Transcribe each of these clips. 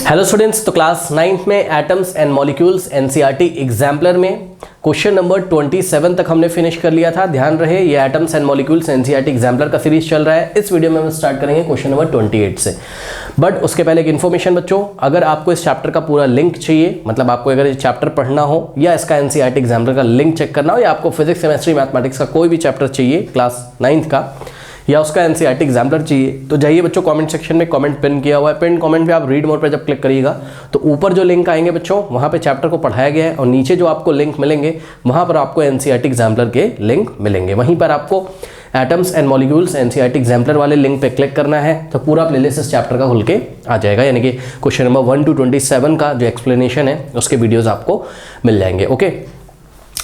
Hello students, तो class 9th में atoms and molecules NCERT exemplar में क्वेश्चन नंबर 27 तक हमने फिनिश कर लिया था। ध्यान रहे ये atoms and molecules NCERT exemplar का सीरीज चल रहा है। इस वीडियो में हम स्टार्ट करेंगे क्वेश्चन नंबर 28 से। बट उसके पहले एक इन्फॉर्मेशन बच्चों, अगर आपको इस चैप्टर का पूरा लिंक चाहिए, मतलब आपको अगर ये चैप्टर पढ़ना हो या इसका एनसीईआरटी एग्जाम्पलर का लिंक चेक करना हो, या आपको फिजिक्स केमिस्ट्री मैथमेटिक्स का कोई भी चैप्टर चाहिए क्लास 9th का, या उसका एनसीईआरटी एग्जाम्पलर चाहिए, तो जाइए बच्चों कमेंट सेक्शन में कमेंट पिन किया हुआ है। पिन कमेंट पे आप रीड मोर पे जब क्लिक करिएगा तो ऊपर जो लिंक आएंगे बच्चों, वहाँ पे चैप्टर को पढ़ाया गया है, और नीचे जो आपको लिंक मिलेंगे वहाँ पर आपको एनसीईआरटी एग्जाम्पलर के लिंक मिलेंगे। वहीं पर आपको atoms and molecules NCERT exemplar वाले लिंक पे क्लिक करना है तो पूरा प्लेलिस्ट इस चैप्टर का खुल के आ जाएगा, यानी कि क्वेश्चन नंबर 1 to 27 का जो एक्सप्लेनेशन है उसके वीडियोज़ आपको मिल जाएंगे। ओके,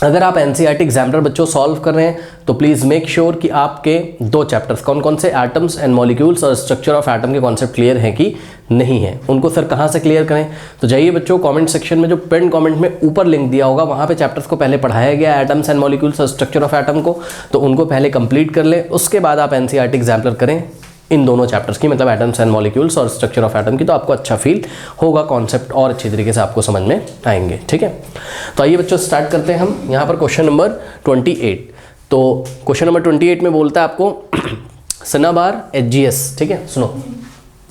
अगर आप एनसीईआरटी एग्जाम्पलर बच्चों सॉल्व कर रहे हैं तो प्लीज़ मेक श्योर कि आपके दो चैप्टर्स कौन कौन से, एटम्स एंड मॉलिक्यूल्स और स्ट्रक्चर ऑफ एटम के कॉन्सेप्ट क्लियर हैं कि नहीं है। उनको सर कहाँ से क्लियर करें, तो जाइए बच्चों कमेंट सेक्शन में जो पिन कमेंट में ऊपर लिंक दिया होगा वहाँ पे चैप्टर्स को पहले पढ़ाया गया एटम्स एंड मॉलिक्यूल्स और स्ट्रक्चर ऑफ एटम को, तो उनको पहले कंप्लीट कर लें। उसके बाद आप एनसीईआरटी एग्जाम्पलर करें इन दोनों चैप्टर्स की, मतलब एटम्स एंड मॉलिक्यूल्स और स्ट्रक्चर ऑफ एटम की, तो आपको अच्छा फील होगा, कॉन्सेप्ट और अच्छी तरीके से आपको समझ में आएंगे। ठीक है, तो आइए बच्चों स्टार्ट करते हैं हम यहाँ पर क्वेश्चन नंबर 28। तो क्वेश्चन नंबर 28 में बोलता है आपको सिनाबार HgS। ठीक है, सुनो,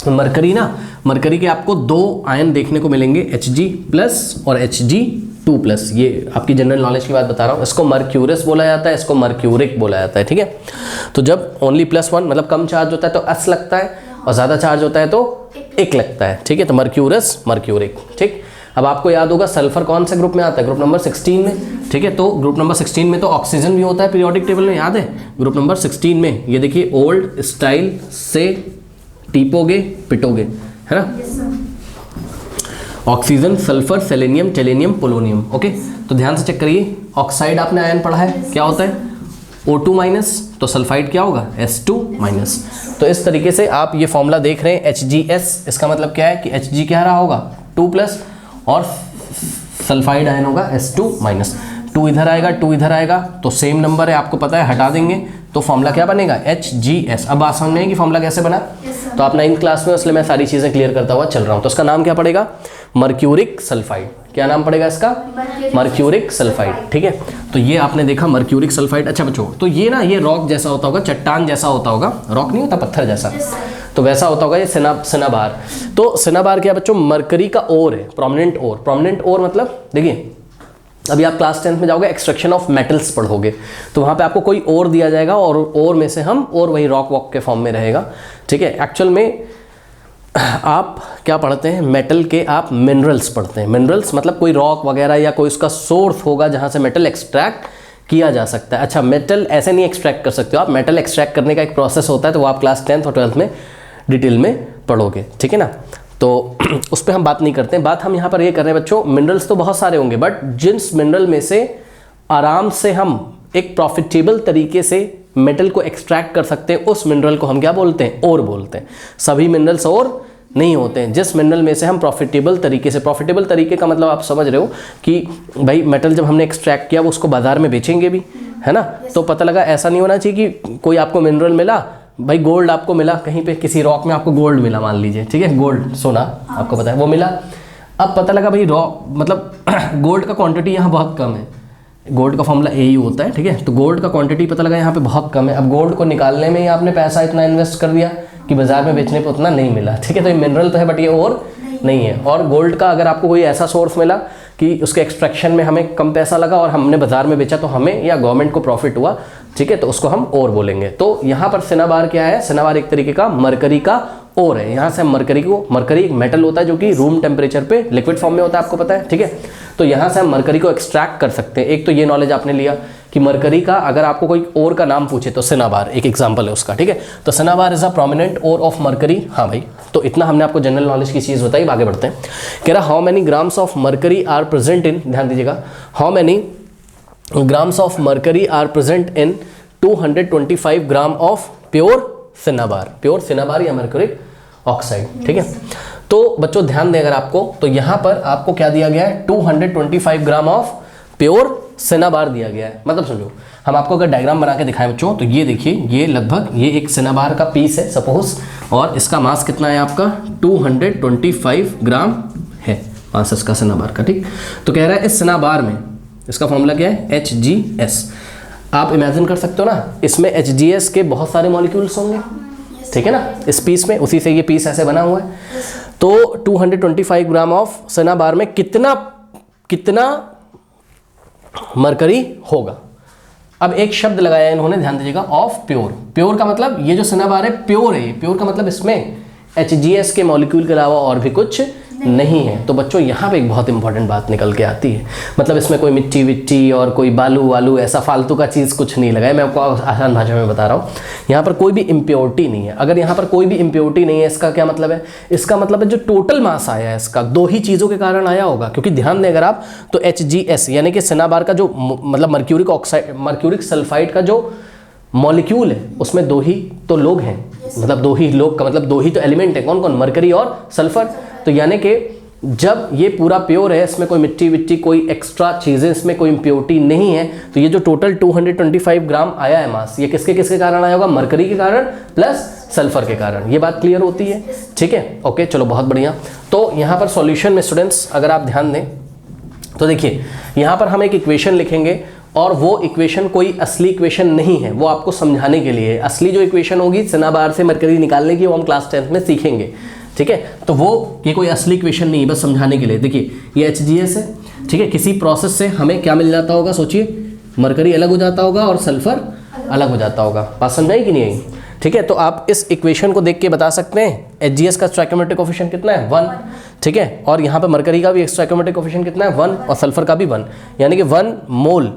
मरकरी ना, मरकरी के आपको दो आयन देखने को मिलेंगे, Hg+ और Hg2+। ये आपकी जनरल नॉलेज की बात बता रहा हूँ। इसको मर्क्यूरस बोला जाता है, इसको मर्क्यूरिक बोला जाता है। ठीक है, तो जब ओनली +1 मतलब कम चार्ज होता है तो S लगता है, और ज़्यादा चार्ज होता है तो एक लगता है। ठीक है, तो मर्क्यूरस मर्क्यूरिक। ठीक, अब आपको याद होगा सल्फर कौन से ग्रुप में आता है, ग्रुप नंबर 16 में। ठीक है, तो ग्रुप नंबर 16 में तो ऑक्सीजन भी होता है पीरियोडिक टेबल में, याद है। ग्रुप नंबर 16 में ये देखिए, ओल्ड स्टाइल से टीपोगे पिटोगे, है ना, oxygen, sulphur, selenium, tellurium, polonium. Okay, तो ध्यान से चेक करिए, ऑक्साइड आपने आयन पढ़ा है, क्या होता है O2-, तो सल्फाइड क्या होगा S2-। तो इस तरीके से आप ये फॉर्मूला देख रहे हैं HgS, इसका मतलब क्या है कि Hg क्या रहा होगा 2+, और सल्फाइड आयन होगा S2-। 2 इधर आएगा, 2 इधर आएगा, तो सेम नंबर है, आपको पता है, हटा देंगे तो फॉर्मूला क्या बनेगा HgS। अब बात समझ में आई कि फॉर्मूला कैसे बना, तो आप 9th क्लास में, इसलिए मैं सारी चीज़ें क्लियर करता हुआ चल रहा हूँ। तो इसका नाम क्या पड़ेगा, मर्क्यूरिक सल्फाइड। क्या नाम पड़ेगा इसका, मर्क्यूरिक सल्फाइड। ठीक है, तो ये आपने देखा मर्क्यूरिक सल्फाइड। अच्छा बच्चों, तो ये ना, ये रॉक जैसा होता होगा, चट्टान जैसा होता होगा, रॉक नहीं होता पत्थर जैसा, तो वैसा होता होगा ये सिनाबार। तो सिनाबार क्या बच्चों, मरकरी का ओर है, प्रोमिनेंट ओर। प्रोमिनेंट ओर मतलब देखिए, अभी आप क्लास 10th में जाओगे, एक्सट्रैक्शन ऑफ मेटल्स पढ़ोगे, तो वहाँ पे आपको कोई ओर दिया जाएगा, और ओर में से हम, और वही रॉक वॉक के फॉर्म में रहेगा। ठीक है, एक्चुअल में आप क्या पढ़ते हैं, मेटल के आप मिनरल्स पढ़ते हैं। मिनरल्स मतलब कोई रॉक वगैरह या कोई उसका सोर्स होगा जहाँ से मेटल एक्सट्रैक्ट किया जा सकता है। अच्छा, मेटल ऐसे नहीं एक्सट्रैक्ट कर सकते हो आप, मेटल एक्सट्रैक्ट करने का एक प्रोसेस होता है, तो वो आप क्लास 10th और 12th में डिटेल में पढ़ोगे। ठीक है ना, तो उस पर हम बात नहीं करते हैं। बात हम यहाँ पर ये कर रहे हैं बच्चों, मिनरल्स तो बहुत सारे होंगे, बट जिस मिनरल में से आराम से हम एक प्रॉफिटेबल तरीके से मेटल को एक्सट्रैक्ट कर सकते हैं, उस मिनरल को हम क्या बोलते हैं, ओर बोलते हैं। सभी मिनरल्स ओर नहीं होते हैं। जिस मिनरल में से हम प्रॉफिटेबल तरीके से, प्रॉफिटेबल तरीके का मतलब आप समझ रहे हो कि भाई मेटल जब हमने एक्सट्रैक्ट किया वो उसको बाजार में बेचेंगे भी, है ना, तो पता लगा ऐसा नहीं होना चाहिए कि कोई आपको मिनरल मिला, भाई गोल्ड आपको मिला कहीं पे, किसी रॉक में आपको गोल्ड मिला मान लीजिए, ठीक है, गोल्ड सोना आपको पता है वो मिला। अब पता लगा भाई रॉक मतलब गोल्ड का क्वांटिटी यहाँ बहुत कम है, गोल्ड का फॉर्मूला AU होता है। ठीक है, तो गोल्ड का क्वांटिटी पता लगा यहाँ पे बहुत कम है। अब गोल्ड को निकालने में ही आपने पैसा इतना इन्वेस्ट कर दिया कि बाजार में बेचने पे उतना नहीं मिला। ठीक है, तो ये मिनरल तो है बट ये और नहीं है। और गोल्ड का अगर आपको कोई ऐसा सोर्स मिला कि उसके एक्सट्रैक्शन में हमें कम पैसा लगा और हमने बाजार में बेचा तो हमें या गवर्नमेंट को प्रॉफिट हुआ, ठीक है, तो उसको हम ओर बोलेंगे। तो यहाँ पर सिनाबार क्या है, सिनाबार एक तरीके का मरकरी का ओर है। यहाँ से हम मरकरी को, मरकरी एक मेटल होता है जो कि रूम टेम्परेचर पे लिक्विड फॉर्म में होता है, आपको पता है। ठीक है, तो यहाँ से हम मरकरी को एक्सट्रैक्ट कर सकते हैं। एक तो ये नॉलेज आपने लिया कि मरकरी का अगर आपको कोई ओर का नाम पूछे तो सिनाबार एक एग्जाम्पल है उसका। ठीक है, तो cinnabar is a prominent ore of mercury. हाँ भाई, तो इतना हमने आपको जनरल नॉलेज की चीज़ बताई। आगे बढ़ते हैं, कह रहा how many grams of mercury are present in, ध्यान दीजिएगा, how many grams of mercury are present in 225 gram of pure cinnabar. Pure cinnabar या मरकरिक ऑक्साइड। ठीक है, तो बच्चों ध्यान दें अगर आपको, तो यहाँ पर आपको क्या दिया गया है, 225 ग्राम ऑफ प्योर सिनाबार दिया गया है। मतलब समझो, हम आपको अगर डायग्राम बना के दिखाएं बच्चों, तो ये देखिए, ये लगभग ये एक सिनाबार का पीस है सपोज, और इसका मास कितना है आपका 225 ग्राम है मास इसका सिनाबार का। ठीक, तो कह रहा है इस सिनाबार में, इसका फॉर्मूला क्या है HgS। आप इमेजिन कर सकते हो ना, इसमें HgS के बहुत सारे मॉलिक्यूल्स होंगे, ठीक है ना, इस पीस में, उसी से ये पीस ऐसे बना हुआ है। तो 225 ग्राम ऑफ सिनाबार में कितना मरकरी होगा। अब एक शब्द लगाया है इन्होंने, ध्यान दीजिएगा, ऑफ प्योर। प्योर का मतलब ये जो सिनाबार है प्योर है। प्योर का मतलब इसमें HgS के मॉलिक्यूल के अलावा और भी कुछ नहीं है। तो बच्चों यहाँ पे एक बहुत इंपॉर्टेंट बात निकल के आती है, मतलब इसमें कोई मिट्टी विट्टी और कोई बालू वालू ऐसा फालतू का चीज़ कुछ नहीं लगाया। मैं आपको आसान भाषा में बता रहा हूँ, यहाँ पर कोई भी इम्प्योरिटी नहीं है। अगर यहाँ पर कोई भी इम्प्योरिटी नहीं है, इसका क्या मतलब है? इसका मतलब है जो टोटल मास आया है इसका, दो ही चीज़ों के कारण आया होगा। क्योंकि ध्यान दें अगर आप, तो HgS यानी कि सिनाबार का जो मतलब मर्क्यूरिक सल्फाइड का जो मॉलिक्यूल है, उसमें दो ही तो लोग हैं, मतलब दो ही लोग का मतलब दो ही तो एलिमेंट है। कौन कौन? मरकरी और सल्फर। तो यानी कि जब ये पूरा प्योर है, इसमें कोई मिट्टी विट्टी कोई एक्स्ट्रा चीज़ें, इसमें कोई इम्प्योरिटी नहीं है, तो ये जो टोटल 225 ग्राम आया है मास, ये किसके किसके कारण आया होगा? मरकरी के कारण प्लस सल्फर के कारण। ये बात क्लियर होती है, ठीक है, ओके, चलो बहुत बढ़िया। तो यहाँ पर सॉल्यूशन में स्टूडेंट्स अगर आप ध्यान दें तो देखिए, यहाँ पर हम एक इक्वेशन लिखेंगे, और वो इक्वेशन कोई असली इक्वेशन नहीं है, वो आपको समझाने के लिए है। असली जो इक्वेशन होगी सिनाबार से मरकरी निकालने की, वो हम क्लास 10th में सीखेंगे, ठीक है। तो वो ये कोई असली इक्वेशन नहीं है, बस समझाने के लिए। देखिए ये HgS है, ठीक है, किसी प्रोसेस से हमें क्या मिल जाता होगा? सोचिए, मरकरी अलग हो जाता होगा और सल्फर अलग हो जाता होगा। बात समझ आई कि नहीं आई? ठीक है, तो आप इस इक्वेशन को देख के बता सकते हैं HgS का स्टोइकियोमेट्रिक कोएफिशिएंट कितना है? 1, ठीक है, और यहाँ पे मरकरी का भी स्टोइकियोमेट्रिक कोएफिशिएंट कितना है? 1, और सल्फर का भी 1, यानी कि 1 मोल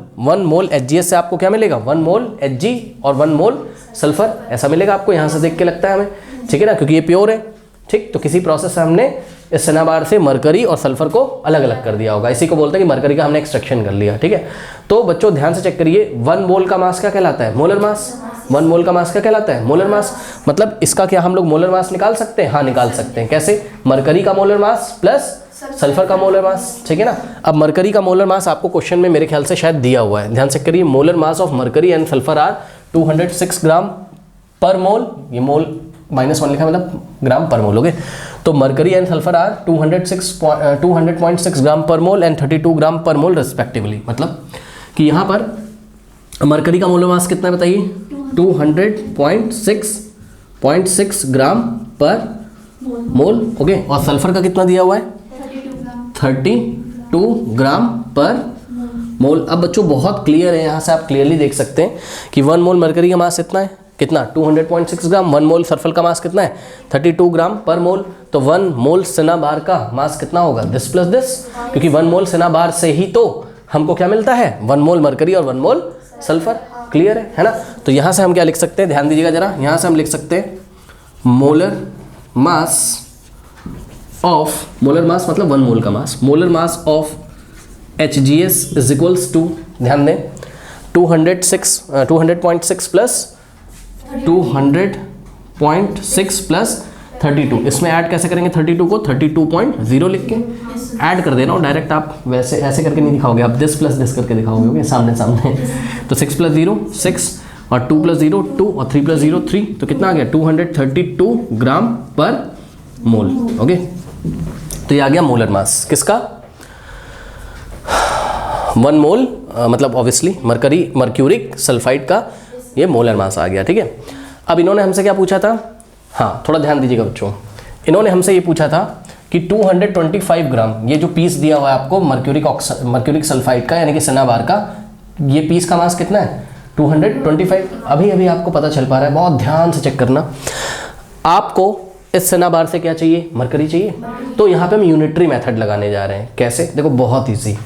HgS से आपको क्या मिलेगा? 1 मोल Hg और 1 मोल सल्फर, ऐसा मिलेगा आपको। यहाँ से देख के लगता है हमें, ठीक है ना, क्योंकि ये प्योर है, ठीक। तो किसी प्रोसेस से हमने इस सिनाबार से मरकरी और सल्फर को अलग अलग कर दिया होगा, इसी को बोलते हैं कि मरकरी का हमने एक्सट्रैक्शन कर लिया, ठीक है। तो बच्चों ध्यान से चेक करिए, 1 मोल का मास क्या कहलाता है? Molar mass. 1 मोल का मास क्या कहलाता है? Molar mass. मतलब इसका क्या हम लोग मोलर मास निकाल सकते हैं? हाँ, निकाल सकते हैं। कैसे? मरकरी का मोलर मास प्लस सल्फर का मोलर मास, ठीक है ना। अब मरकरी का मोलर मास आपको क्वेश्चन में मेरे ख्याल से शायद दिया हुआ है, ध्यान चेक करिए। Molar mass of mercury and sulphur are 206 gram per mole. ये मोल -1 लिखा, मतलब ग्राम पर मोल, ओके। तो mercury and sulphur are 200.6 gram per mole and 32 gram per mole respectively. मतलब कि यहाँ पर मरकरी का मोलर मास कितना है बताइए? 200.6 ग्राम पर मोल, ओके। और सल्फर का कितना दिया हुआ है? 32 ग्राम पर मोल। अब बच्चों बहुत क्लियर है, यहाँ से आप क्लियरली देख सकते हैं कि 1 मोल मरकरी का मास इतना है, कितना? 200.6 ग्राम। 1 मोल सल्फर का मास कितना है? 32 ग्राम पर मोल। तो 1 मोल सिनाबार का मास कितना होगा? दिस प्लस दिस, क्योंकि 1 मोल सिनाबार से ही तो हमको क्या मिलता है? 1 मोल मरकरी और 1 मोल सल्फर। क्लियर है ना। तो यहाँ से हम क्या लिख सकते हैं? ध्यान दीजिएगा जरा, यहाँ से हम लिख सकते हैं molar mass of, molar mass मतलब 1 मोल का mass, molar mass of HgS is equals to, ध्यान दें, 200.6 प्लस 200.6 प्लस 32। इसमें ऐड कैसे करेंगे? 32 को 32.0 लिख के ऐड कर देना, और डायरेक्ट आप वैसे ऐसे करके नहीं दिखाओगे, आप दिस प्लस दिस करके दिखाओगे, ओके, सामने सामने। तो 6 + 0 6, और 2 + 0 2, और 3 + 0 3, तो कितना आ गया? 232 ग्राम पर मोल, ओके। तो ये आ गया मोलर मास किसका? 1 मोल मतलब ऑब्वियसली मर्क्यूरिक सल्फाइड का ये मोलर मास आ गया, ठीक है। अब इन्होंने हमसे क्या पूछा था? हाँ, थोड़ा ध्यान दीजिएगा बच्चों, इन्होंने हमसे ये पूछा था कि 225 ग्राम, ये जो पीस दिया हुआ है आपको मर्क्यूरिक सल्फाइड का, यानी कि सिनाबार का, ये पीस का मास कितना है? 225। अभी अभी आपको पता चल पा रहा है, बहुत ध्यान से चेक करना। आपको इस सिनाबार से क्या चाहिए? मरकरी चाहिए। तो यहाँ पे हम यूनिटरी मेथड लगाने जा रहे हैं। कैसे? देखो बहुत ईजी।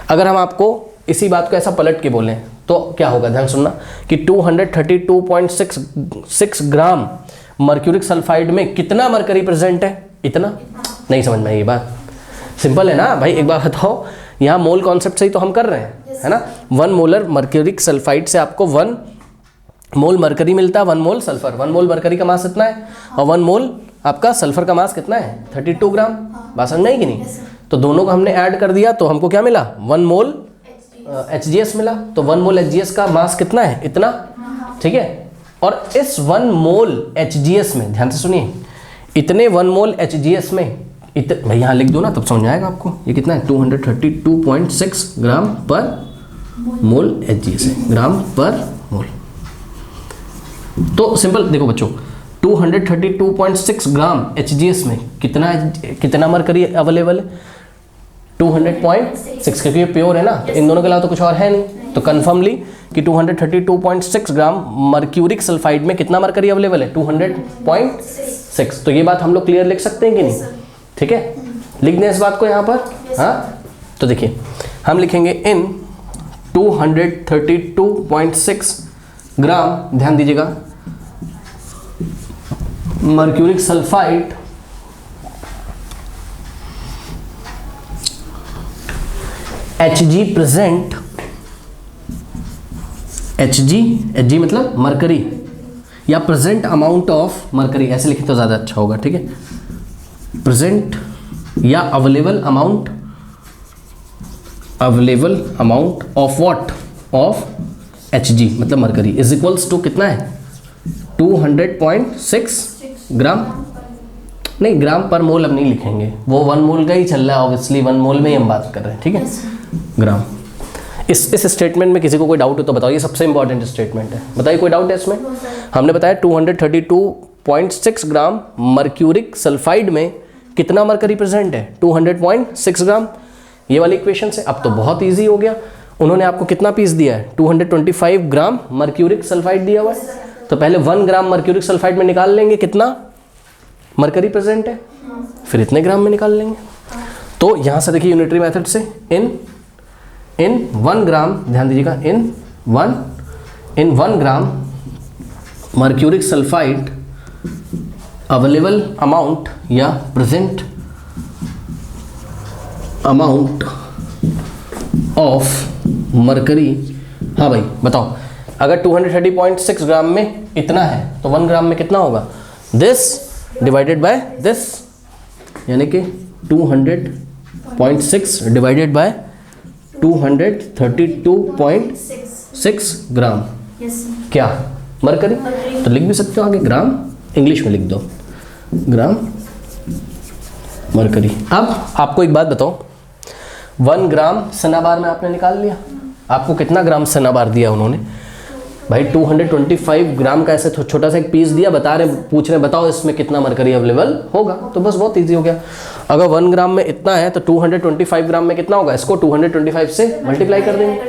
अगर हम आपको इसी बात को ऐसा पलट के बोलें तो क्या होगा? ध्यान सुनना कि 232.6 ग्राम मर्क्यूरिक सल्फाइड में कितना मरकरी प्रेजेंट है? इतना। नहीं समझ में आई ये बात? सिंपल है ना भाई, एक बार बताओ, यहाँ मोल कॉन्सेप्ट से ही तो हम कर रहे हैं, है ना। 1 मोलर मर्क्यूरिक सल्फाइड से आपको 1 मोल मरकरी मिलता है, 1 मोल सल्फर। 1 मोल मरकरी का मास इतना है, और 1 मोल आपका सल्फर का मास कितना है? 32 ग्राम। बात समझ में आई कि नहीं? तो दोनों को हमने ऐड कर दिया, तो हमको क्या मिला? 1 मोल HGS मिला, तो 1 मोल HGS का मास कितना है, इतना, ठीक है। और इस 1 मोल HGS में, ध्यान से सुनिए, इतने 1 मोल HGS में भाई यहाँ लिख दो ना, तब समझ आएगा आपको। ये कितना है, 232.6 ग्राम पर मोल HGS है, ग्राम पर मोल। तो सिंपल देखो बच्चों, 232.6 ग्राम HGS में कितना मरकरी अवेलेबल है, 200.6, क्योंकि ये प्योर है ना, तो इन दोनों के अलावा तो कुछ और है नहीं। तो कन्फर्मली कि 232.6 ग्राम मर्क्यूरिक सल्फाइड में कितना मरकरी अवेलेबल है, 200.6। तो ये बात हम लोग क्लियर लिख सकते हैं कि नहीं, ठीक है। लिख दें इस बात को यहाँ पर, हाँ। तो देखिए हम लिखेंगे इन 232.6 ग्राम, ध्यान दीजिएगा, mercuric sulphide Hg present, Hg मतलब मरकरी, या प्रेजेंट अमाउंट ऑफ मरकरी, ऐसे लिखे तो ज़्यादा अच्छा होगा, ठीक है। प्रेजेंट या available amount of what, of Hg मतलब मरकरी, इज इक्वल्स टू कितना है, 200.6 ग्राम, नहीं ग्राम पर मोल अब नहीं लिखेंगे, वो 1 मोल का ही चल रहा है ऑब्वियसली, 1 मोल में ही हम बात कर रहे हैं, ठीक है, ग्राम। इस स्टेटमेंट में किसी को कोई डाउट हो तो बताओ, ये सबसे इंपॉर्टेंट स्टेटमेंट है, बताइए कोई डाउट है इसमें। हमने बताया 232.6 ग्राम मर्क्यूरिक सल्फाइड में कितना मरकरी प्रेजेंट है, 200.6 ग्राम, ये वाली इक्वेशन से। अब तो बहुत इजी हो गया, उन्होंने आपको कितना पीस दिया है, 225 ग्राम मर्क्यूरिक सल्फाइड दिया हुआ है, तो पहले 1 ग्राम मर्क्यूरिक सल्फाइड में निकाल लेंगे कितना मरकरी प्रेजेंट है, फिर इतने ग्राम में निकाल लेंगे। तो यहां से देखिए यूनिटरी मेथड से इन 1 ग्राम, ध्यान दीजिएगा, इन 1 ग्राम मर्क्यूरिक सल्फाइड अवेलेबल अमाउंट या प्रेजेंट अमाउंट ऑफ मरकरी। हाँ भाई बताओ, अगर 230.6 ग्राम में इतना है तो 1 ग्राम में कितना होगा, दिस डिवाइडेड बाय दिस, यानी कि 200.6 डिवाइडेड बाय 232.6 ग्राम, क्या मरकरी। तो लिख भी सकते हो आगे ग्राम, इंग्लिश में लिख दो ग्राम मरकरी। अब आपको एक बात बताओ, 1 ग्राम सेनाबार में आपने निकाल लिया, आपको कितना ग्राम सेनाबार दिया उन्होंने, भाई 225 ग्राम का ऐसे छोटा सा एक पीस दिया, पूछ रहे बताओ इसमें कितना मरकरी अवेलेबल होगा। तो बस बहुत इजी हो गया, अगर 1 ग्राम में इतना है तो 225 ग्राम में कितना होगा, इसको 225 से मल्टीप्लाई कर देंगे,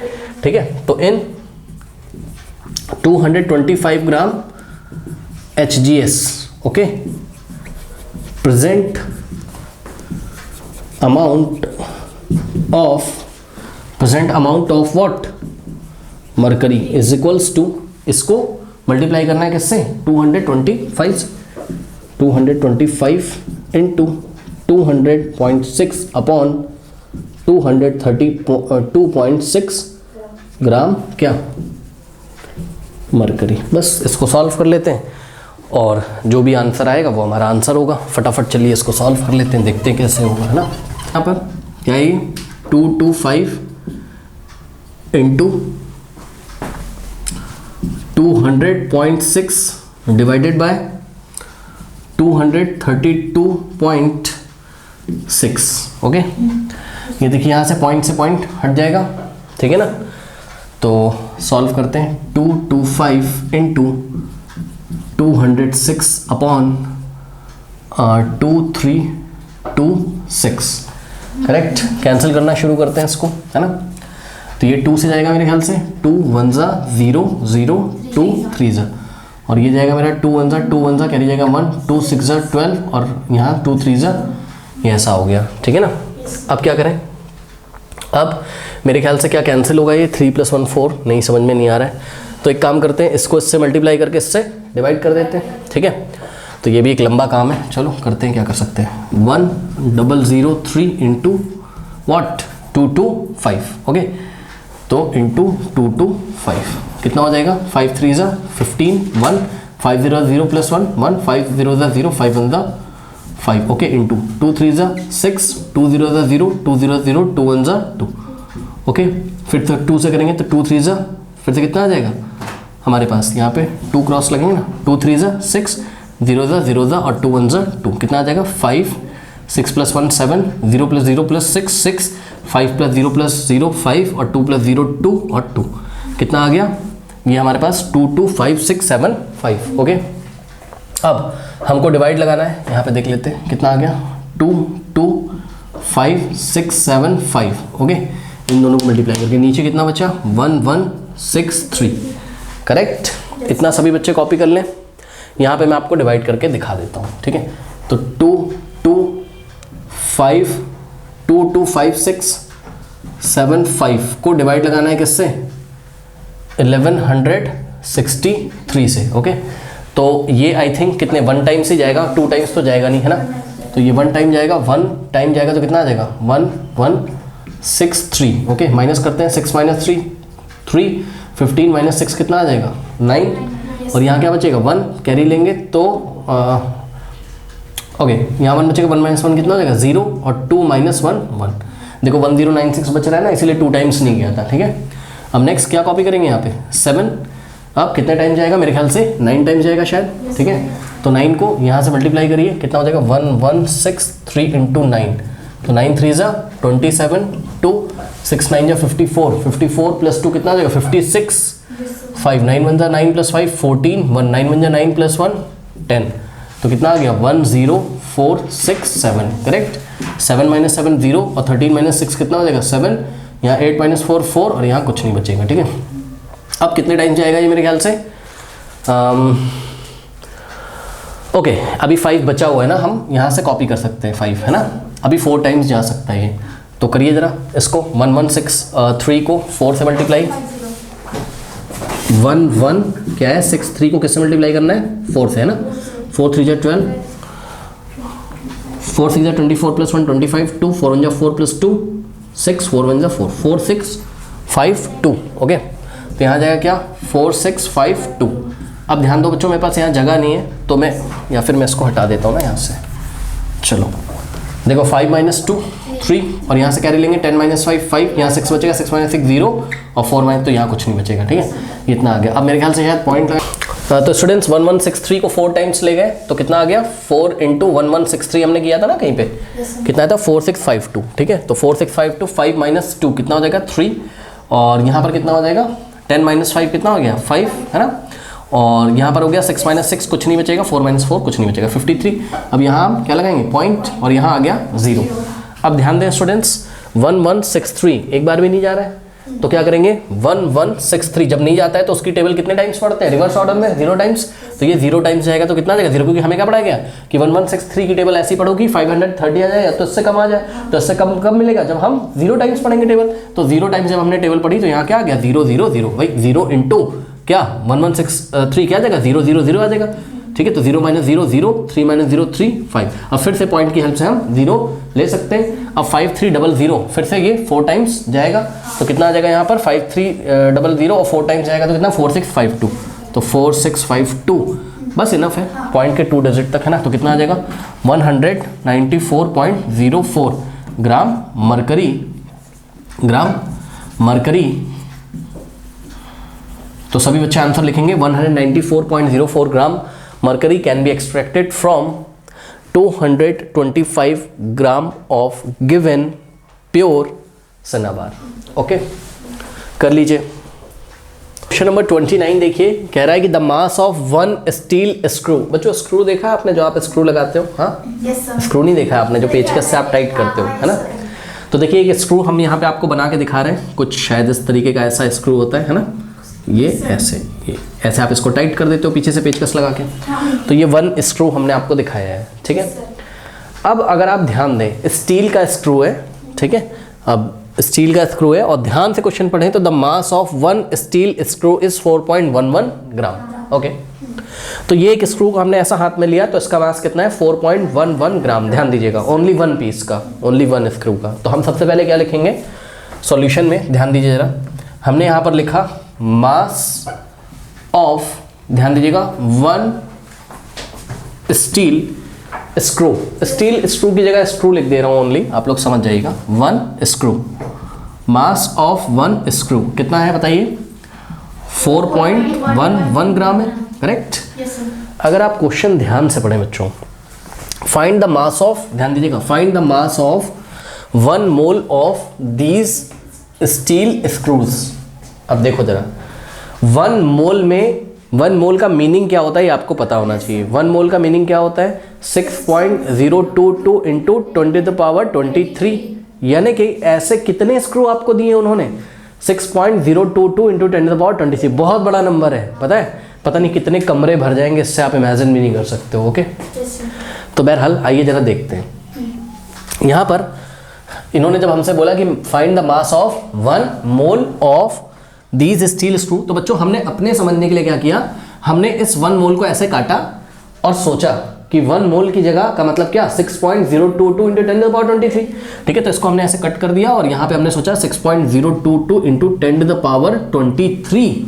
ठीक है। तो इन 225 gram HGS, okay, present amount of what, mercury, is equals to, इसको मल्टीप्लाई करना है किससे, 225 इंटू 200.6 अपॉन 232.6 ग्राम क्या मरकरी। बस इसको सॉल्व कर लेते हैं और जो भी आंसर आएगा वो हमारा आंसर होगा। फटाफट चलिए इसको सॉल्व कर लेते हैं, देखते हैं कैसे होगा, है ना। यहाँ पर क्या है, 225 इंटू 200.6 डिवाइडेड बाय 232.6, ओके। ये देखिए यहाँ से पॉइंट हट जाएगा, ठीक है ना। तो सॉल्व करते हैं, 225 इंटू 206 अपॉन 2326, करेक्ट। कैंसिल करना शुरू करते हैं इसको, है ना। तो ये 2 से जाएगा मेरे ख्याल से, 2 1 0 0 2 3 और ये जाएगा मेरा 2 1 कैरी जाएगा 1 2 6 12 और यहाँ 2 3 ये ऐसा हो गया, ठीक है ना। अब क्या करें, अब मेरे ख्याल से क्या कैंसिल होगा, ये 3 + 1 4, नहीं समझ में नहीं आ रहा है। तो एक काम करते हैं, इसको इससे मल्टीप्लाई करके इससे डिवाइड कर देते हैं, ठीक है। तो ये भी एक लंबा काम है, चलो करते हैं, क्या कर सकते हैं। 1003 इंटू वॉट 225, ओके। तो इंटू 225 कितना हो जाएगा, 5 3 15 1 5 0 0 + 1 1 5 0 0 5 1 5, ओके, इंटू 2 3 6 2 0 0 2 0 0 2 1 2, ओके। फिर तो 2 से करेंगे तो 2 3 ज़ा, फिर से कितना आ जाएगा हमारे पास, यहाँ पे 2 क्रॉस लगेंगे ना, 2 3 ज़ा 6, 0 ज़ा 0 ज़ा और 2 1 ज़ा 2, कितना आ जाएगा 5, 6 + 1 7, 0 + 0 + 6 6, 5 + 0 + 0 5 और 2 + 0 2 और 2, कितना आ गया ये हमारे पास 2 2 5 6 7 5। ओके, अब हमको डिवाइड लगाना है, यहाँ पे देख लेते हैं कितना आ गया 2 2 5 6 7 5। ओके, इन दोनों को मल्टीप्लाई करके नीचे कितना बचा 1 1 6 3। करेक्ट, इतना सभी बच्चे कॉपी कर लें। यहाँ पे मैं आपको डिवाइड करके दिखा देता हूँ, ठीक है। तो 2 2 5 2 2 5 6 7 5 को डिवाइड लगाना है किससे 1163 से। ओके, तो ये आई थिंक कितने 1 टाइम्स ही जाएगा, 2 टाइम्स तो जाएगा नहीं, है ना। तो ये 1 टाइम जाएगा, 1 टाइम जाएगा तो कितना आ जाएगा 1 1 6 3। ओके, माइनस करते हैं 6 - 3 3, 15 - 6 कितना आ जाएगा 9, और यहाँ क्या बचेगा 1 कैरी लेंगे तो ओके यहाँ 1 बचेगा, 1 - 1 कितना हो जाएगा 0 और 2 - 1 1। देखो 1096 बच रहा है ना, इसीलिए 2 टाइम्स नहीं गया था, ठीक है। अब नेक्स्ट क्या कॉपी करेंगे यहाँ पे 7, अब कितने टाइम जाएगा मेरे ख्याल से 9 टाइम जाएगा शायद, ठीक है। तो 9 को यहाँ से मल्टीप्लाई करिए, कितना हो जाएगा 1163 × 9, तो 9 3 ज़ा 27 2 6 9 ज़ा 54 54 + 2 कितना हो जाएगा 56 5 9 1 ज़ा 9 + 5 14 1 9 1 ज़ा 9 + 1 10, तो कितना आ गया 10467। करेक्ट, 7 - 7 0 और 13 - 6 कितना हो जाएगा 7, यहाँ 8 - 4 4 और यहाँ कुछ नहीं बचेगा, ठीक है। अब कितने टाइम जाएगा ये मेरे ख्याल से ओके, अभी 5 बचा हुआ है ना, हम यहाँ से कॉपी कर सकते हैं 5, है ना। अभी 4 टाइम्स जा सकता है ये, तो करिए ज़रा इसको 1163 को 4 से मल्टीप्लाई, 1 1 क्या है 6 3 को किससे मल्टीप्लाई करना है 4 से, है ना। 4 3 ज़ा 12, 4 6 ज़ा 24 + 1 25 2 4 1 ज़ा 4 + 2 6 4 1 ज़ा 4 4 6 5 2। ओके, तो यहाँ जाएगा क्या 4 6 5 2। अब ध्यान दो बच्चों, मेरे पास यहाँ जगह नहीं है तो मैं या फिर मैं इसको हटा देता हूँ ना यहाँ से। चलो देखो 5 - 2 3 और यहाँ से कैरी लेंगे 10 - 5 5, यहाँ 6 बचेगा 6 - 6 0 और 4 - तो यहाँ कुछ नहीं बचेगा, ठीक है। इतना आ गया। अब मेरे ख्याल से शायद पॉइंट लगा, तो स्टूडेंट्स 1163 को 4 टाइम्स ले गए तो कितना आ गया 4 × 1163 हमने किया था ना कहीं पे, कितना था 4652, ठीक है। तो 4652 5 - 2 कितना हो जाएगा 3, और यहाँ पर कितना हो जाएगा 10 - 5 कितना हो गया 5, है ना। और यहाँ पर हो गया 6 - 6 कुछ नहीं बचेगा, 4 - 4 कुछ नहीं बचेगा 53। अब यहाँ हम क्या लगाएंगे पॉइंट, और यहाँ आ गया 0। अब ध्यान दें स्टूडेंट्स 1163 एक बार भी नहीं जा रहा है, तो क्या करेंगे 1163 जब नहीं जाता है तो उसकी टेबल कितने टाइम्स पढ़ते हैं रिवर्स ऑर्डर में 0 टाइम्स, तो ये 0 टाइम्स जाएगा तो कितना जाएगा 0, क्योंकि हमें क्या पढ़ाया गया कि 1163 की टेबल ऐसी पढ़ोगी 530 आ जाए तो इससे कम आ जाए, तो इससे कम कब मिलेगा जब हम 0 टाइम्स पढ़ेंगे टेबल। तो 0 टाइम्स जब हमने टेबल पढ़ी तो यहाँ क्या आ गया 0 0 0, भाई 0 × क्या 1163 क्या आ जाएगा 0 0 0 आ जाएगा, ठीक है। तो 0 - 0 0 3 - 0 3 5। अब फिर से पॉइंट की हेल्प से हम 0 ले सकते हैं। अब 5300 फिर से ये 4 टाइम्स जाएगा तो कितना आ जाएगा यहाँ पर 5300 और 4 टाइम्स जाएगा तो कितना 4652, तो 4652 बस इनफ है पॉइंट के 2 डिजिट तक, है ना। तो कितना आ जाएगा 194.04 ग्राम मरकरी। तो सभी बच्चे आंसर लिखेंगे 194.04 ग्राम mercury can be extracted from 225 gram of given pure cinnabar। Okay, कर लीजिए। क्वेश्चन नंबर 29 देखिए, कह रहा है कि the mass of 1 steel screw. बच्चों स्क्रू देखा आपने जो आप स्क्रू लगाते हो, हाँ स्क्रू नहीं देखा आपने जो पेचकस से आप टाइट करते हो, है ना। तो देखिए एक स्क्रू हम यहाँ पे आपको बना के दिखा रहे हैं, कुछ शायद इस तरीके का ऐसा स्क्रू होता है ना, ये ऐसे आप इसको टाइट कर देते हो पीछे से पेचकस लगा के। तो ये 1 स्क्रू हमने आपको दिखाया है, ठीक है। अब अगर आप ध्यान दें स्टील का स्क्रू है, ठीक है। अब स्टील का स्क्रू है और ध्यान से क्वेश्चन पढ़ें तो the mass of 1 steel screw is 4.11 gram. Okay, तो ये एक स्क्रू को हमने ऐसा हाथ में लिया तो इसका मास कितना है 4.11 ग्राम। ध्यान दीजिएगा ओनली 1 पीस का, ओनली 1 स्क्रू का। तो हम सबसे पहले क्या लिखेंगे सॉल्यूशन में, ध्यान दीजिए जरा, हमने यहाँ पर लिखा मास ऑफ, ध्यान दीजिएगा 1 स्टील स्क्रू। स्टील स्क्रू की जगह स्क्रू लिख दे रहा हूँ ओनली, आप लोग समझ जाइएगा 1 screw. Mass of one screw कितना है बताइए? 4.11 ग्राम है, करेक्ट। अगर आप क्वेश्चन ध्यान से पढ़ें बच्चों, फाइंड द मास ऑफ, ध्यान दीजिएगा, find the mass of 1 mole of these steel screws. अब देखो जरा, 1 मोल में, 1 मोल का मीनिंग क्या होता है ये आपको पता होना चाहिए। 1 मोल का मीनिंग क्या होता है? 6.022 इंटू 10⁻23, यानी कि ऐसे कितने स्क्रू आपको दिए उन्होंने? 6.022 इंटू 10⁻23। बहुत बड़ा नंबर है, पता है, पता नहीं कितने कमरे भर जाएंगे, इससे आप इमेजिन भी नहीं कर सकते हो। ओके, तो बहरहाल आइए जरा देखते हैं। यहाँ पर इन्होंने जब हमसे बोला कि find the mass of 1 mole of these steel screw, तो बच्चों हमने अपने समझने के लिए क्या किया, हमने इस 1 मोल को ऐसे काटा और सोचा कि 1 मोल की जगह का मतलब क्या? 6.022 इंटू 10⁻23। ठीक है, तो इसको हमने ऐसे कट कर दिया और यहाँ पे हमने सोचा 6.022 इंटू 10⁻23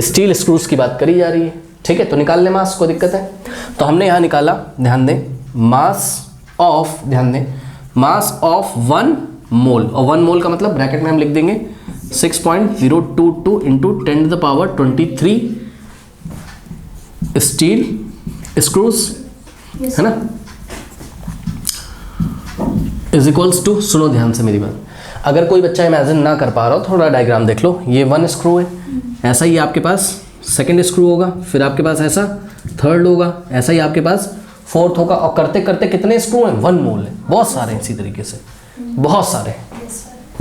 स्टील स्क्रूज की बात करी जा रही है। ठीक है, तो निकाल लें मास, को दिक्कत है? तो हमने यहाँ निकाला, ध्यान दें, मास ऑफ, ध्यान दें, मास ऑफ 1 मोल, और 1 मोल का मतलब ब्रैकेट में हम लिख देंगे 6.022 इंटू 10⁻23 स्टील स्क्रूज, है ना, इज इक्वल्स टू, सुनो ध्यान से मेरी बात, अगर कोई बच्चा इमेजिन ना कर पा रहा हो, थोड़ा डायग्राम देख लो। ये 1 स्क्रू है, ऐसा ही आपके पास 2nd स्क्रू होगा, फिर आपके पास ऐसा 3rd होगा, ऐसा ही आपके पास 4th होगा, और करते करते कितने स्क्रू हैं? 1 मोल है, बहुत सारे हैं, इसी तरीके से बहुत सारे,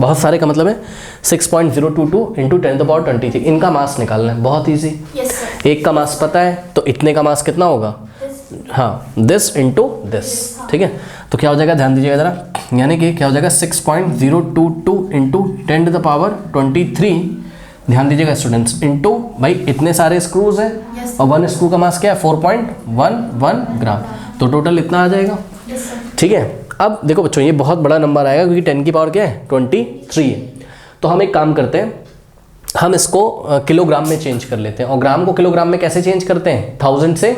बहुत सारे का मतलब है 6.022 इंटू 10⁻23। इनका मास निकालना है, बहुत ईजी। एक का मास पता है, तो इतने का मास कितना होगा? हाँ, दिस इंटू दिस। ठीक है, तो क्या हो जाएगा, ध्यान दीजिएगा जरा, यानी कि क्या हो जाएगा 6.022 इंटू 10⁻23, ध्यान दीजिएगा स्टूडेंट्स, इंटू भाई इतने सारे स्क्रूज हैं और 1 स्क्रू का मास क्या है? 4.11 ग्राम, तो टोटल इतना आ जाएगा। ठीक है, अब देखो बच्चों, ये बहुत बड़ा नंबर आएगा क्योंकि 10 की पावर क्या है? 23 है। तो हम एक काम करते हैं, हम इसको किलोग्राम में चेंज कर लेते हैं, और ग्राम को किलोग्राम में कैसे चेंज करते हैं? 1000 से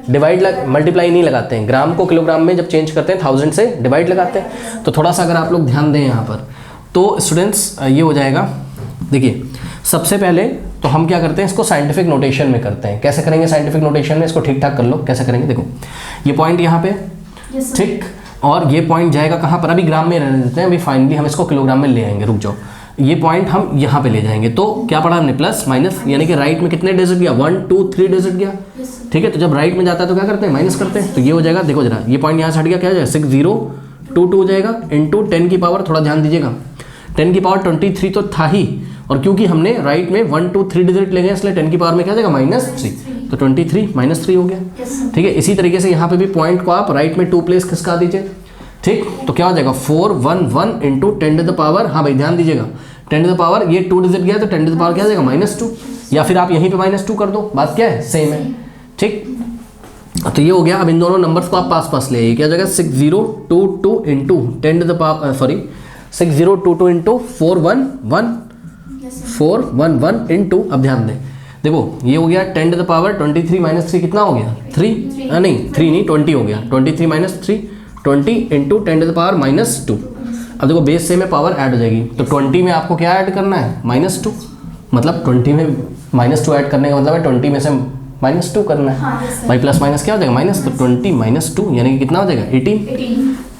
डिवाइड, मल्टीप्लाई नहीं लगाते हैं, ग्राम को किलोग्राम में जब चेंज करते हैं 1000 से डिवाइड लगाते हैं। तो थोड़ा सा अगर आप लोग ध्यान दें यहाँ पर, तो स्टूडेंट्स ये हो जाएगा, देखिए सबसे पहले तो हम क्या करते हैं, इसको साइंटिफिक नोटेशन में करते हैं। कैसे करेंगे साइंटिफिक नोटेशन में? इसको ठीक ठाक कर लो, कैसे करेंगे, देखो ये पॉइंट यहाँ पे, ठीक, और ये पॉइंट जाएगा कहाँ पर? अभी ग्राम में रहने देते हैं, अभी फाइनली हम इसको किलोग्राम में ले आएंगे, रुक जाओ। ये पॉइंट हम यहाँ पे ले जाएंगे, तो क्या पढ़ा हमने? प्लस माइनस, यानी कि राइट में कितने डिजिट गया? 1 2 3 डिजिट गया। ठीक है, तो जब राइट में जाता है तो क्या करते हैं? माइनस करते हैं। तो ये हो जाएगा, देखो जरा, ये पॉइंट यहाँ से हट गया, क्या हो जाएगा? 6022 हो जाएगा, इंटू 10 की पावर, थोड़ा ध्यान दीजिएगा, 10 की पावर 23 तो था ही, और क्योंकि हमने राइट में 1 2 3 डिजिट ले गए, इसलिए 10 की पावर में क्या जाएगा? -3, तो 23 -3 हो गया। ठीक है, इसी तरीके से यहाँ पे भी पॉइंट को आप राइट में 2 प्लेस खिसका दीजिए। ठीक, तो क्या हो जाएगा? 411 इंटू 10⁻, हाँ भाई ध्यान दीजिएगा, 10⁻, ये 2 डिजिट गया तो 10⁻ क्या आ जाएगा? -2, या फिर आप यहीं पे -2 कर दो, बात क्या है? सेम है। ठीक, तो ये हो गया। अब इन दोनों नंबर्स को आप पास पास ले आइए, क्या हो जाएगा? 6022 इंटू 6022 इंटू 411 इंटू, अब ध्यान दें, देखो ये हो गया 10⁻23 -3 कितना हो गया? 3, नहीं 3 नहीं 20 हो गया, 23 -3 20 इंटू 10⁻−2। अब देखो बेस से में पावर ऐड हो जाएगी, तो 20 में आपको क्या ऐड करना है? -2, मतलब 20 में -2 ऐड करने का मतलब है 20 में से -2 करना है। भाई प्लस माइनस क्या हो जाएगा? माइनस, तो 20 -2 यानी कि कितना हो जाएगा? 18।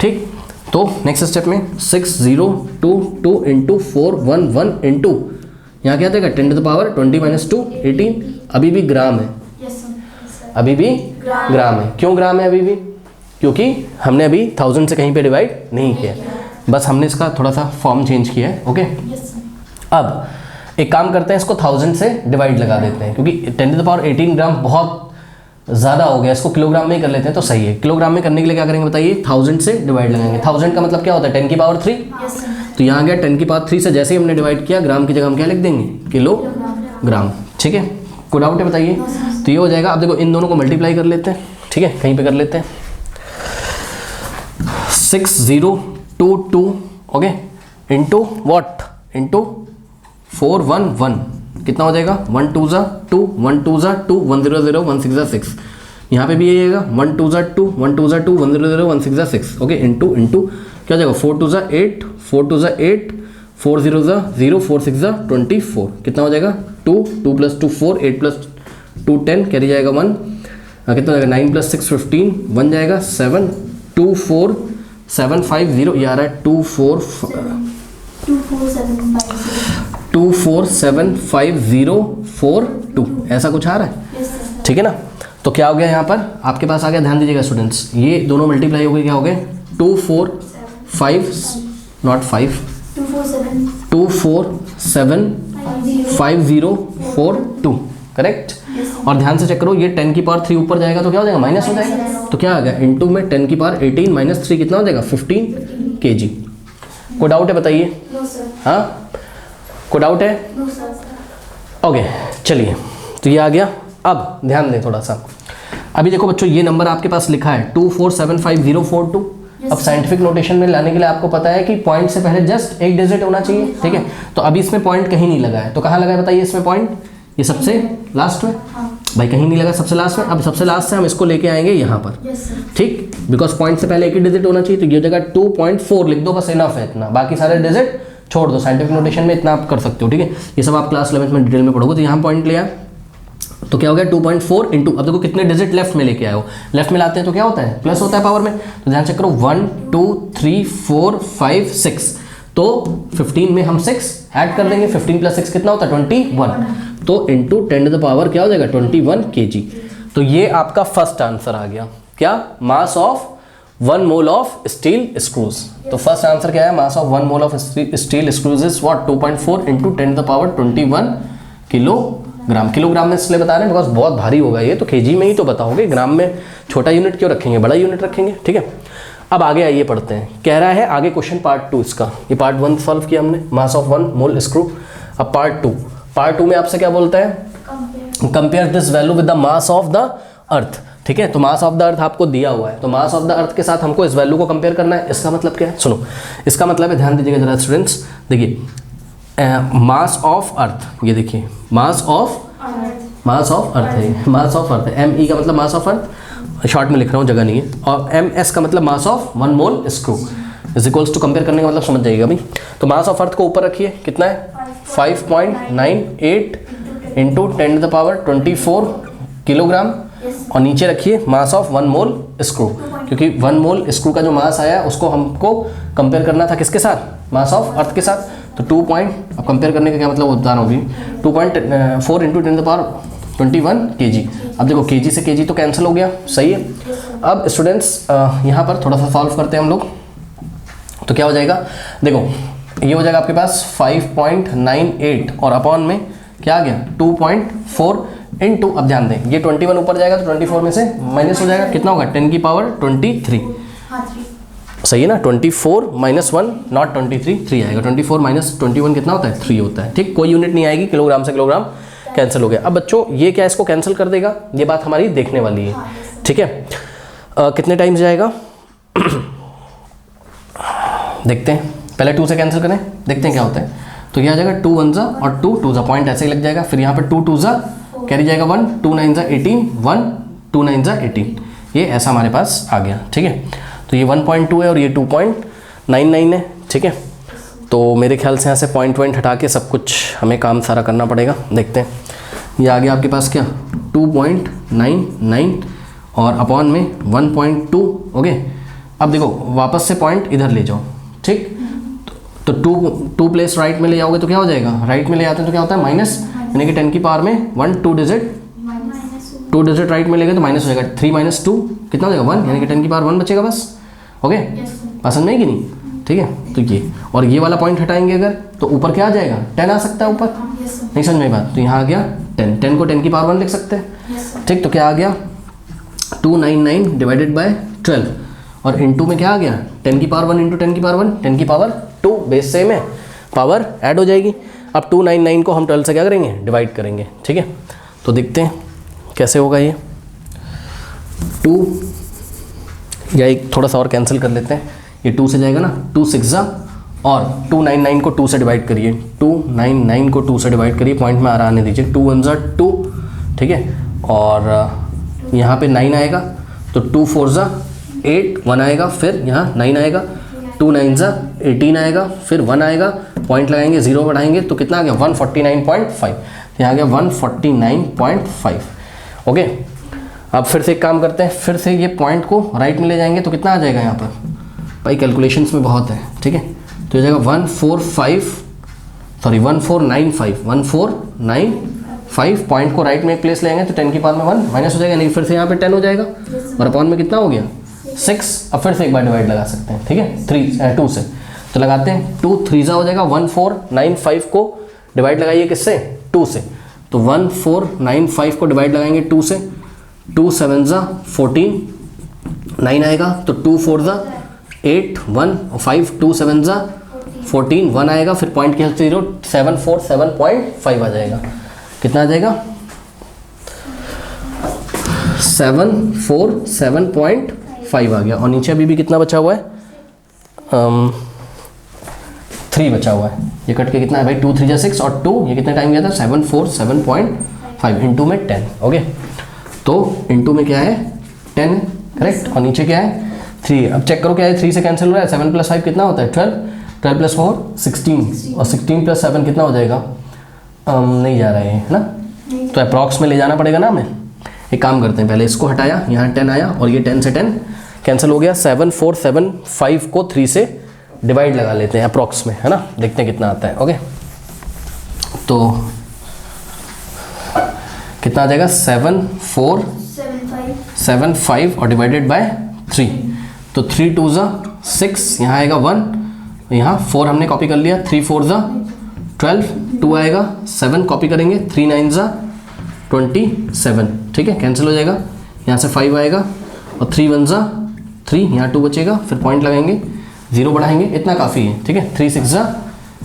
ठीक, तो नेक्स्ट स्टेप में 6022 इंटू 411 इंटू यहाँ क्या देगा? 10⁻20 -2 18, अभी भी ग्राम है, अभी भी ग्राम है। क्यों ग्राम है अभी भी? क्योंकि हमने अभी 1000 से कहीं पे डिवाइड नहीं किया, बस हमने इसका थोड़ा सा फॉर्म चेंज किया है। ओके, अब एक काम करते हैं, इसको 1000 से डिवाइड लगा देते हैं, क्योंकि 10⁻18 ग्राम बहुत ज़्यादा हो गया, इसको किलोग्राम में ही कर लेते हैं तो सही है। किलोग्राम में करने के लिए क्या करेंगे बताइए? 1000 से डिवाइड लगाएंगे। 1000 का मतलब क्या होता है? 10⁻3। तो यहाँ गया 10⁻3 से, जैसे ही हमने डिवाइड किया, ग्राम की जगह हम क्या लिख देंगे? किलोग्राम। ठीक है, कोई डाउट है बताइए? तो ये हो जाएगा। अब देखो इन दोनों को मल्टीप्लाई कर लेते हैं, ठीक है, कहीं पे कर लेते हैं। 6022 ओके इंटू वॉट? इंटू 411 कितना हो जाएगा? 1 2 ज़ा 2 1 2 ज़ा 2 1 0 0 1 6 ज़ा 6। यहाँ पे भी यही आएगा 1 2 ज़ा 2 1 2 ज़ा 2 1 0 0 1 6 ज़ा 6 ओके इंटू क्या हो जाएगा 4 2 ज़ा 8, 4 2 ज़ा 8, 4 0 ज़ा 0, 4 6 ज़ा 24, कितना हो जाएगा 2, 2 + 2 4, 8 + 2 10, कैरी जाएगा 1, कितना हो जाएगा 9 + 6 15, 1 जाएगा 7, 2 4 7 5 0, ये आ रहा है 2 4 7 5 0 4 2, ऐसा कुछ आ रहा है, ठीक है ना। तो क्या हो गया यहाँ पर आपके पास आ गया, ध्यान दीजिएगा स्टूडेंट्स, ये दोनों मल्टीप्लाई हो गए, क्या हो गए 2 4 5 नॉट 5 2 4 7 5 0 4 2, करेक्ट। और ध्यान से चेक करो, ये 10 की पावर 3 ऊपर जाएगा तो क्या हो जाएगा माइनस हो जाएगा, तो क्या आ गया इनटू में 10 की पावर 18 माइनस 3 कितना हो जाएगा 15 kg। कोई डाउट है बताइए? हाँ, कोई डाउट है? ओके चलिए, तो ये आ गया। अब ध्यान दें थोड़ा सा, अभी देखो बच्चों ये नंबर आपके पास लिखा है 2475042। अब साइंटिफिक नोटेशन में लाने के लिए आपको पता है कि पॉइंट से पहले जस्ट एक डिजिट होना चाहिए, ठीक है। तो अभी इसमें पॉइंट कहीं नहीं लगा है, तो कहाँ लगा है बताइए इसमें पॉइंट, ये सबसे लास्ट में, भाई कहीं नहीं लगा सबसे लास्ट में। अब सबसे लास्ट से हम इसको लेके आएंगे यहाँ पर, ठीक, बिकॉज पॉइंट से पहले एक ही डिजिट होना चाहिए, तो ये जगह 2.4 लिख दो, बस इनफ है इतना, बाकी सारे डिजिट छोड़ दो, साइंटिफिक नोटेशन में इतना आप कर सकते हो, ठीक है। ये सब आप क्लास 11th में डिटेल में पढ़ोगे। तो यहाँ पॉइंट लिया तो क्या हो गया 2.4 इंटू, अब देखो कितने डिजिट लेफ्ट में लेके आए हो, लेफ्ट में लाते हैं तो क्या होता है प्लस होता है पावर में, तो ध्यान चेक करो 1 2 3 4 5 6, तो 15 में हम 6 ऐड कर देंगे, 15 + 6 कितना होता है 21, तो इंटू 10 टू द पावर क्या हो जाएगा 21 kg। तो ये आपका फर्स्ट आंसर आ गया, क्या, mass of 1 mole of steel screws. तो फर्स्ट आंसर क्या है, mass of 1 mole of steel screws is what 2.4 into 10 to the power 21 kilogram. Kilogram में इसलिए बता रहे हैं बिकॉज बहुत भारी होगा ये, तो केजी में ही तो बताओगे, ग्राम में छोटा यूनिट क्यों रखेंगे, बड़ा यूनिट रखेंगे, ठीक है। अब आगे आइए पढ़ते हैं, कह रहा है आगे क्वेश्चन पार्ट 2 इसका, ये पार्ट 1 सॉल्व किया हमने, मास ऑफ 1 मोल स्क्रू। अब पार्ट 2 में आपसे क्या बोलता है, compare this value with the mass of the earth, ठीक है। तो मास ऑफ द अर्थ आपको दिया हुआ है, तो मास ऑफ द अर्थ के साथ हमको इस वैल्यू को कंपेयर करना है। इसका मतलब क्या है, सुनो, इसका मतलब है, ध्यान दीजिएगा जरा स्टूडेंट्स, देखिए मास ऑफ अर्थ, ये देखिए मास ऑफ अर्थ है, मास ऑफ अर्थ है, ME का मतलब मास ऑफ अर्थ, शॉर्ट में लिख रहा हूँ जगह नहीं है, और MS का मतलब mass of 1 mole screw is equals to, compare करने का मतलब समझ जाइएगा भाई। तो मास ऑफ अर्थ को ऊपर रखिए, कितना है 5.98 into 10 to the power 24 kilogram, और नीचे रखिए मास ऑफ 1 मोल स्क्रू, क्योंकि 1 मोल स्क्रू का जो मास आया उसको हमको कंपेयर करना था किसके साथ, मास ऑफ अर्थ के साथ। तो 2 पॉइंट, अब कंपेयर करने का क्या मतलब होता है, 2.4 into 10 to the power 21 kg। अब देखो kg से kg तो कैंसिल हो गया, सही है। अब स्टूडेंट्स यहाँ पर थोड़ा सा सॉल्व करते हैं हम लोग, तो क्या हो जाएगा, देखो ये हो जाएगा आपके पास 5.98 और अपॉन में क्या आ गया 2.4 इंटू, अब ध्यान दें ये 21 ऊपर जाएगा तो 24 में से माइनस हो जाएगा, कितना होगा 10 की पावर 23, सही है ना, 24 - 1 नॉट 23, 3 आएगा, 24 - 21 कितना होता है 3 होता है, ठीक, कोई यूनिट नहीं आएगी, किलोग्राम से किलोग्राम कैंसिल हो गया। अब बच्चों ये क्या इसको कैंसिल कर देगा, ये बात हमारी देखने वाली है, ठीक है। कितने टाइम्स जाएगा देखते हैं, पहले 2 से कैंसिल करें, देखते हैं क्या होता है। तो ये आ जाएगा 2 1 ज़ा और 2 2 ज़ा, पॉइंट ऐसे ही लग जाएगा, फिर यहाँ पर 2 2 ज़ा कैरी जाएगा 1, 2 9 ज़ा 18, 1 2 9 ज़ा 18, ये ऐसा हमारे पास आ गया, ठीक है। तो ये 1.2 है और ये 2.99 है, ठीक है। तो मेरे ख्याल से यहाँ से पॉइंट हटा के सब कुछ हमें काम सारा करना पड़ेगा, देखते हैं। ये आ गया आपके पास क्या 2.99 और अपॉन में 1.2, ओके। अब देखो वापस से पॉइंट इधर ले जाओ, ठीक, तो 2 प्लेस राइट में ले जाओगे तो क्या हो जाएगा, राइट में ले जाते हैं तो क्या होता है माइनस, यानी कि 10 की पावर में 1 2 डिजिट राइट में ले गए तो माइनस हो जाएगा, 3 - 2 कितना हो जाएगा 1, यानी कि 10 की पावर 1 बचेगा बस, ओके। पसंद नहीं कि नहीं, ठीक है। तो ये और ये वाला पॉइंट हटाएंगे अगर तो ऊपर क्या आ जाएगा 10 आ सकता है ऊपर, नहीं समझ में बात, तो यहाँ आ गया 10 को 10 की पावर 1 लिख सकते हैं, ठीक। तो क्या आ गया 299 डिवाइडेड बाय 12 और इनटू में क्या आ गया 10 की पावर 1 इंटू 10 की पावर 1, 10 की पावर 2, बेस सेम है, पावर ऐड हो जाएगी। अब 299 को हम 12 से क्या करेंगे डिवाइड करेंगे, ठीक है। तो देखते हैं कैसे होगा ये 2, या एक थोड़ा सा और कैंसिल कर लेते हैं, ये 2 से जाएगा ना, 2 6 ज़ा और 299 को 2 से डिवाइड करिए, 299 को 2 से डिवाइड करिए, पॉइंट में आने दीजिए, 2 1 ज़ा 2, ठीक है। और यहाँ पे 9 आएगा तो 2 4 ज़ा 8, 1 आएगा, फिर यहाँ 9 आएगा, 2 2 9 जा 18 आएगा, फिर 1 आएगा, पॉइंट लगाएंगे, 0 बढ़ाएंगे तो कितना आ गया 149.5, यहाँ आ गया 149.5। ओके, अब फिर से एक काम करते हैं, फिर से ये पॉइंट को राइट में ले जाएंगे तो कितना आ जाएगा यहाँ पर, भाई कैलकुलेशंस में बहुत है, ठीक है, तो ये जाएगा 1495 पॉइंट को राइट में एक प्लेस लेंगे तो 10 की पावर में 1 माइनस हो जाएगा, नहीं फिर से यहाँ पे 10 हो जाएगा और अपॉन में कितना हो गया 6। अब फिर से एक बार डिवाइड लगा सकते हैं, ठीक है, 2 से तो लगाते हैं, 2 3 हो जाएगा, 1495 को डिवाइड लगाइए किससे 2 से, तो 1495 को डिवाइड लगाएंगे 2 से, 2 7 14, 9 आएगा तो 2 4 8 1 5, 2 7 14, 1 आएगा, फिर पॉइंट के 0 747.5 आ जाएगा, कितना आ जाएगा 747.5 आ गया, और नीचे अभी भी कितना बचा हुआ है 3 बचा हुआ है, ये कट के कितना है भाई 2 3 6 और 2 ये कितना टाइम गया था 747.5 इंटू में 10। ओके, तो इंटू में क्या है 10 करेक्ट, और नीचे क्या है 3। अब चेक करो क्या है, 3 से कैंसिल हो रहा है, 7 + 5 कितना होता है 12, 12 + 4 16, और 16 + 7 कितना हो जाएगा, नहीं जा रहा है ना, तो अप्रॉक्स में ले जाना पड़ेगा ना हमें। एक काम करते हैं, पहले इसको हटाया, यहाँ 10 आया और ये 10 से 10 कैंसिल हो गया, 7475 को 3 से डिवाइड लगा लेते हैं अप्रॉक्स में, है ना, देखते हैं कितना आता है। ओके, तो कितना आ जाएगा 7475 और डिवाइडेड बाय 3, तो 3 2 6, यहाँ आएगा 1, यहाँ 4 हमने कॉपी कर लिया, 3 4 12, 2 आएगा, 7 कॉपी करेंगे, 3 9 27, ठीक है, कैंसिल हो जाएगा, यहाँ से 5 आएगा और 3 1 3, यहाँ 2 बचेगा, फिर पॉइंट लगाएंगे, 0 बढ़ाएंगे, इतना काफ़ी है, ठीक है, 3 6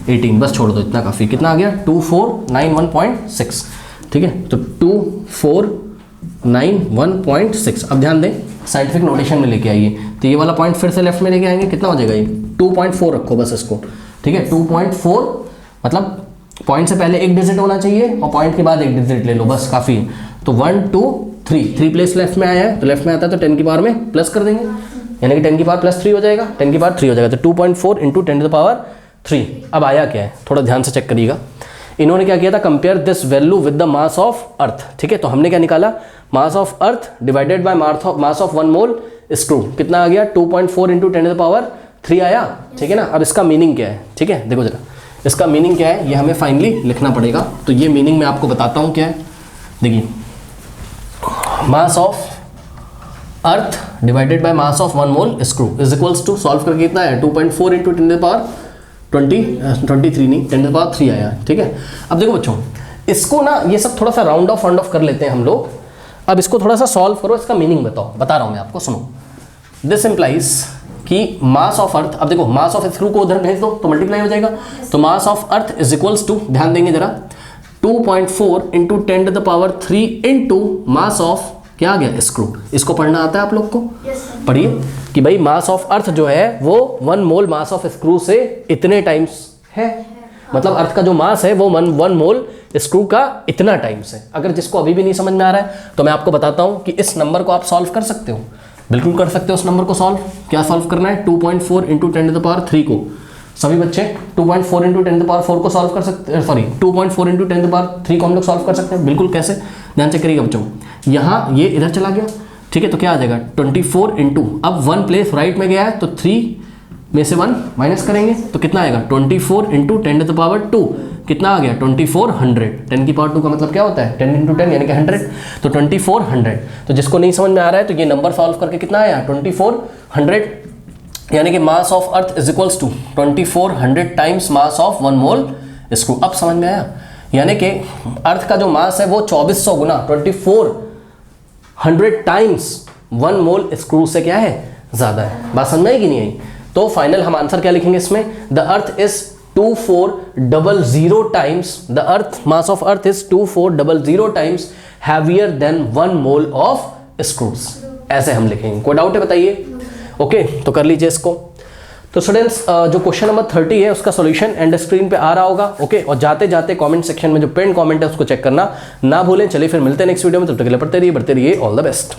18, बस छोड़ दो, इतना काफ़ी, कितना आ गया 2491.6, ठीक है, तो 2491.6। अब ध्यान दें, साइंटिफिक नोटेशन में लेके आइए, तो ये वाला पॉइंट फिर से लेफ्ट में लेके आएंगे, कितना हो जाएगा ये 2.4 रखो बस इसको, ठीक है, 2.4 मतलब पॉइंट से पहले एक डिजिट होना चाहिए और पॉइंट के बाद एक डिजिट ले लो, बस काफ़ी है। तो 1 2 3 प्लेस लेफ्ट में आया है, तो लेफ्ट में आता है तो 10 की पावर में प्लस कर देंगे, यानी कि 10 की पावर +3 हो जाएगा, 10 की पावर 3 हो जाएगा, तो 2.4 इंटू 10 टू द पावर 3। अब आया क्या है, थोड़ा ध्यान से चेक करिएगा, इन्होंने क्या किया था, compare this value with the mass of अर्थ, ठीक है, तो हमने क्या निकाला, मास of earth divided by mass of 1 mole screw, कितना आ गया 2.4 इंटू 10 टू द पावर 3 आया, ठीक है ना। अब इसका मीनिंग क्या है, ठीक है, देखो जरा इसका मीनिंग क्या है, ये हमें फाइनली लिखना पड़ेगा, तो ये मीनिंग मैं आपको बताता हूँ क्या है। देखिए, mass of earth divided by mass of 1 mole screw is equals to, solve करके कितना है 2.4 इंटू 10 टू द पावर 23 नहीं 10 टू द पावर 3 आया, ठीक है। अब देखो बच्चों, इसको ना ये सब थोड़ा सा राउंड ऑफ कर लेते हैं हम लोग। अब इसको थोड़ा सा सॉल्व करो, इसका मीनिंग बताओ, बता रहा हूँ मैं आपको, सुनो। दिस इम्प्लाइज कि मास ऑफ अर्थ, अब देखो मास ऑफ स्क्रू को उधर भेज दो तो मल्टीप्लाई हो जाएगा, तो mass of earth is equals to, ध्यान देंगे जरा, 2.4 into 10 to the power 3 into mass of क्या आ गया स्क्रू। इसको पढ़ना आता है आप लोग को? पढ़िए कि भाई मास ऑफ अर्थ जो है वो 1 मोल मास ऑफ स्क्रू से इतने टाइम्स है, मतलब अर्थ का जो मास है वो 1 मोल स्क्रू का इतना टाइम्स है। अगर जिसको अभी भी नहीं समझ में आ रहा है तो मैं आपको बताता हूं कि इस नंबर को आप सॉल्व कर सकते हो, बिल्कुल कर सकते हो उस नंबर को सॉल्व। क्या सॉल्व करना है, 2.4 इंटू 10 टू द पावर 3 को, सभी बच्चे 2.4 इंटू 10 टू द पावर 4 को सॉल्व कर सकते हैं, sorry 2.4 into 10 to the power 3 को हम लोग सॉल्व कर सकते हैं, बिल्कुल। कैसे, ध्यान से करिएगा बच्चों, यहाँ ये इधर चला गया, ठीक है, तो क्या आ जाएगा 24 इंटू, अब 1 प्लेस राइट में गया है तो 3 में से 1 माइनस करेंगे तो कितना आएगा 24 इंटू 10 टू द पावर 2, कितना आ गया 2400। 10 की पावर 2 का मतलब क्या होता है 10 इंटू 10 यानी कि 100, तो 2400। तो जिसको नहीं समझ में आ रहा है तो ये नंबर सॉल्व करके कितना आया 2400, यानी कि mass of earth is equals to 2400 times mass of 1 mole screw. अब समझ में आया, यानी कि अर्थ का जो मास है वो 2400 गुना 2400 टाइम्स 1 मोल स्क्रू से क्या है ज्यादा है। बात समझ में आई कि नहीं आई? तो फाइनल हम आंसर क्या लिखेंगे इसमें, the earth is 2400 times, the earth mass of earth is 2400 times heavier than 1 mole of screws, ऐसे हम लिखेंगे। कोई डाउट है बताइए? ओके, तो कर लीजिए इसको। तो स्टूडेंट्स, जो क्वेश्चन नंबर 30 है उसका सॉल्यूशन एंड स्क्रीन पे आ रहा होगा, ओके। और जाते जाते कमेंट सेक्शन में जो पिन कमेंट है उसको चेक करना ना भूलें। चलिए फिर मिलते हैं नेक्स्ट वीडियो में, तब तक के लिए पढ़ते रहिए, बढ़ते रहिए, ऑल द बेस्ट।